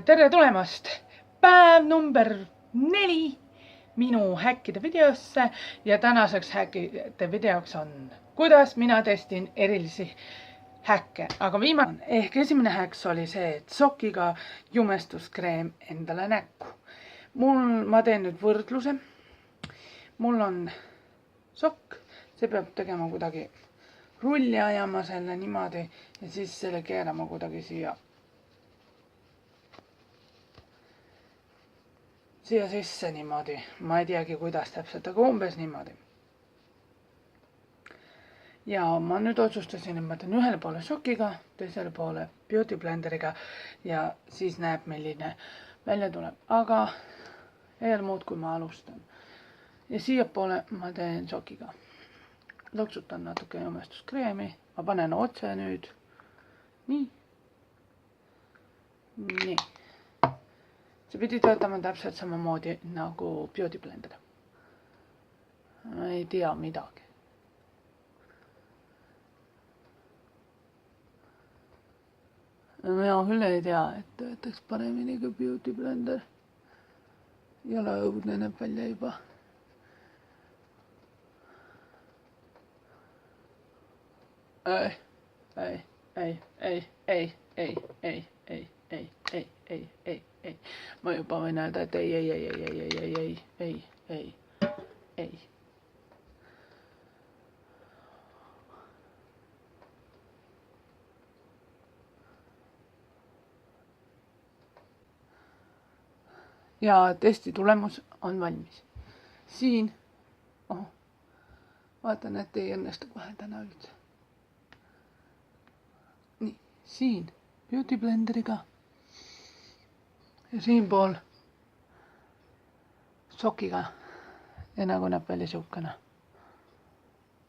tere tulemast! Päev number 4 minu häkkide videosse ja tänaseks häkkide videoks on, kuidas mina testin erilisi häkke. Aga viimane ehk esimene häks oli see, et sokiga jumestuskreem endale näkku. Ma teen nüüd võrdluse. Mul on sokk, see peab tegema kuidagi rulli ajama selle niimoodi ja siis selle keerama kuidagi siia sisse niimoodi. Ma ei teagi, kuidas täpselt, aga umbes niimoodi. Ja ma nüüd otsustasin, et ma teen ühele poole sokiga, teisele poole beauty blenderiga ja siis näeb, milline välja tuleb. Aga ei ole muud, kui ma alustan. Ja siia poole ma teen sokiga. Loksutan natuke jumestuskreemi. Ma panen otse nüüd. Nii. Nii. See pidi töötama täpselt samamoodi nagu beauty blender. Ma ei tea midagi. Mina küll ei tea, et töötaks paremini kui beauty blender. Jala õudne näeb välja juba. Ei. Ma juba võin öelda, et ei. Ja testi tulemus on valmis. Siin, vaatan, et ei õnnestu kohe täna üldse. Nii, siin beauty blenderiga. Ja siin pool sokiga ja nagu näeb välja siukene.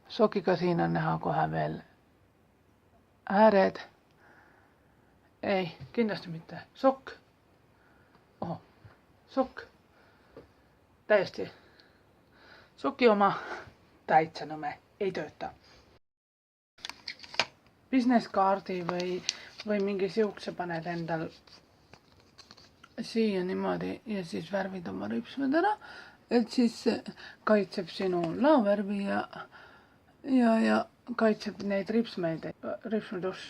Sokiga siin on näha kohe veel ääred. Ei, kindlasti mitte. Sokk. Sokk. Täiesti. Soki oma täitsa nõme. Ei tööta. Business kaardi või mingi siukse paned endal siia niimoodi ja siis värvid oma ripsmed ära, et siis kaitseb sinu laovärvi ja kaitseb neid ripsmedus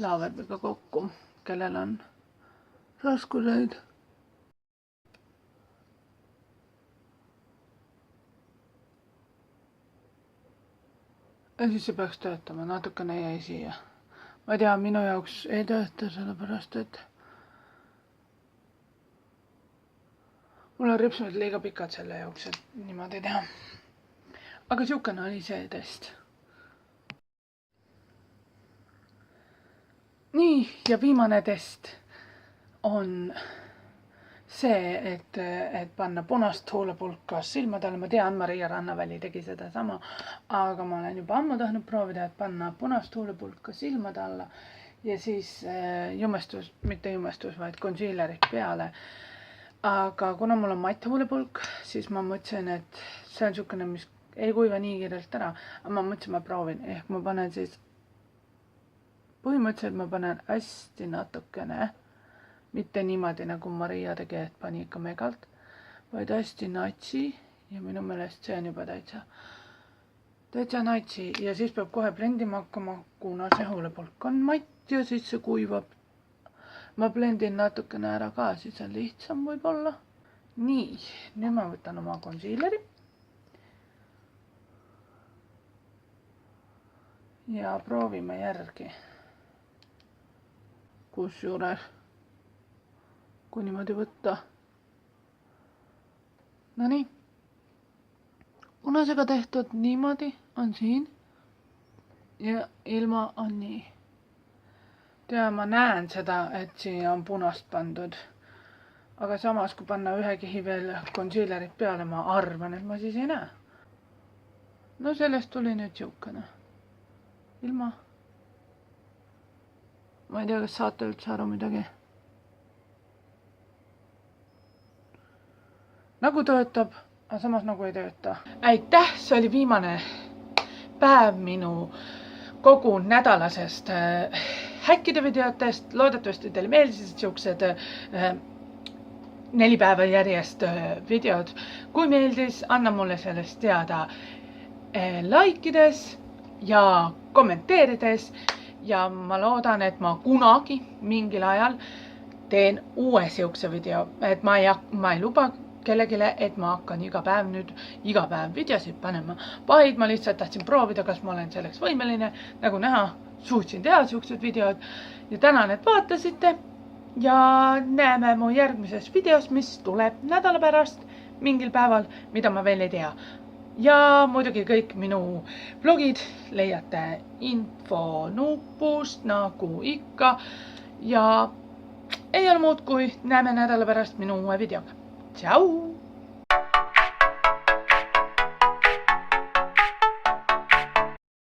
laovärviga kokku, kellel on raskuseid. Ja siis see peaks töötama, natukene jäi siia. Ma ei tea, minu jaoks ei tööta, sellepärast et mul on ripsmed liiga pikad selle jaoks, et niimoodi teha. Aga siukene oli see test. Nii, ja viimane test on see, et panna punast huulepulka silmadele. Ma tean, Maria Rannaväli tegi seda sama, aga ma olen juba ammu tahtnud proovida, et panna punast huulepulka silmade alla ja siis mitte jumestus, vaid concealerit peale. Aga kuna mul on matt huulepulk, siis ma mõtlesin, et see on siukene, mis ei kuiva nii kiirelt ära. Aga ma mõtlesin, ma proovin. Ehk ma panen siis, põhimõtteliselt ma panen hästi natukene, mitte niimoodi nagu Maria tegi, et pani ikka megalt, vaid hästi natsi ja minu meelest see on juba täitsa natsi ja siis peab kohe blendima hakkama, kuna see huulepulk on matt ja siis see kuivab. Ma blendin natukene ära ka, siis on lihtsam võib-olla. Nii, nüüd ma võtan oma concealeri. Ja proovime järgi. Kusjuures, kui niimoodi võtta. No nii. Punasega tehtud niimoodi on siin ja ilma on nii. Ja ma näen seda, et siia on punast pandud. Aga samas, kui panna ühe kihi veel concealerit peale, ma arvan, et ma siis ei näe. No sellest tuli nüüd siukene. Ilma. Ma ei tea, kas saate üldse aru midagi. Nagu töötab, aga samas nagu ei tööta. Aitäh, see oli viimane päev minu kogu nädalasest häkkide videotest. Loodetavasti teile meeldisid siuksed 4 päeva järjest videod. Kui meeldis, anna mulle sellest teada laikides ja kommenteerides. Ja ma loodan, et ma kunagi mingil ajal teen uue siukse video. Et ma ei luba kellegile, et ma hakkan iga päev videosid panema. Vaid ma lihtsalt tahtsin proovida, kas ma olen selleks võimeline. Nagu näha, suutsin teha siuksed videod. Ja tänan, et vaatasite. Ja näeme mu järgmises videos, mis tuleb nädala pärast mingil päeval, mida ma veel ei tea. Ja muidugi kõik minu blogid leiate infonupust nagu ikka. Ja ei ole muud kui näeme nädala pärast minu uue videoga. Tšau!